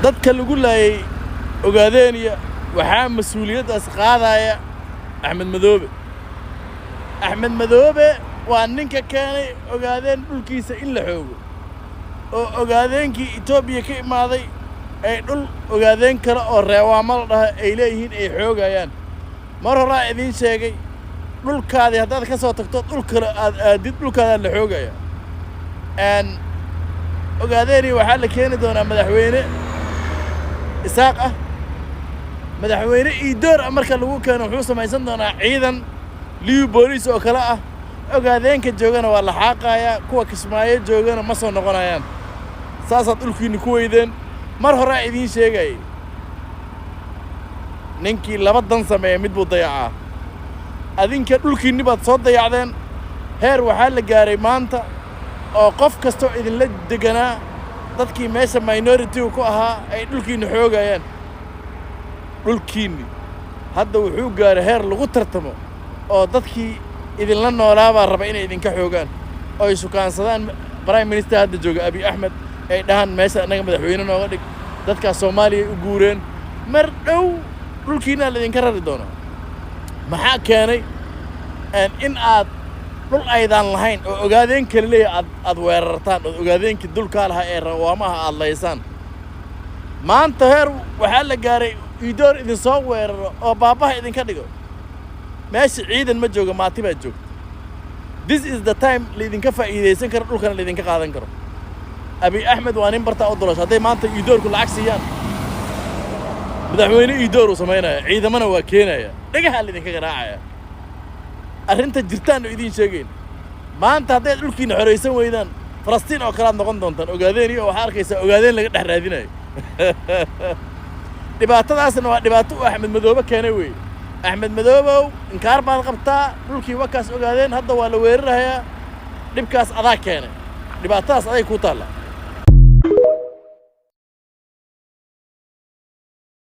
dadka lagu laayay ogaadeeniya waxaa mas'uuliyadaas qaadaya Axmed Madoobe waa ninka keenay ogaadeen dhulkiisa in la xoogo oo ogaadeenkii Itoobiya ka imaaday ay dhul ogaadeen kale oo reewaamo la dhahay ay leeyihiin ay xoogayaan mar hore idin sheegay dhulkaadii haddaad ka soo tagto dhul kale aad dhulkaada la xoogaya ogaadeeni waxaa la keeni doonaa madaxweyne isaaq ah madaxweyne iidoor marka lagu keeno wuxuu samaysan doonaa ciidan liu booliis oo kale ah ogaadeenka joogana waa la xaaqayaa kuwa Kismaayo joogana ma soo noqonayaan saasaad dhulkiina ku weydeen mar hore idin sheegay ninkii laba dan sameeyay mid buu dayacaa adinka dhulkiina baad soo dayacdeen heer waxaa la gaaray maanta oo qof kasto idin la deganaa dadkii meesha minority ku ahaa ay dhulkiina xoogayaan dhulkiina hadda wuxuu gaaray heer lagu tartamo oo dadkii idin la noolaaba raba inay idinka xoogaan oo ay sukaansadaan prime minister hadda jooga Abiy Ahmed ay dhahan meesha anaga madaxweyne nooga dhig dadka Soomaaliya u guureen mar dhow dhulkiina la idinka rari doono maxaa keenay in aad dhul aydan lahayn oo ogaadeen kale leeyahay aad weerartaan oo ogaadeenkii dhulka laha ee rawaamaha aad leysaan maanta heer waxaa la gaaray iidoor idin soo weeraro oo baabaha idinka dhigo meesha ciidan ma jooga maati baa joogta this is the time lidinka faa'iideysan karo dhulkana lidinka qaadan karo Abiy Ahmed waa nin barta u dulash haday maanta iidoorku lacag siiyaan madaxweyne iidoor uu sameynaya ciidamana waa keenaya dhagaha lidinka garaacaya arrinta jirtaan oo idin sheegeen maanta haday dhulkiina xoreysan weydaan Falastiin oo kala noqon doontaan ogaadeen iyo waxa arkaysa ogaadeen laga dhex raadinayo dhibaatadaasna waa dhibaato Axmed Madoobe keenay weey Axmed Madoobe inkaar baad qabtaa dhulkii wakaas ogaadeen hadda waa la weerarayaa dhibkaas adaa keenay dhibaatadaas aday ku taala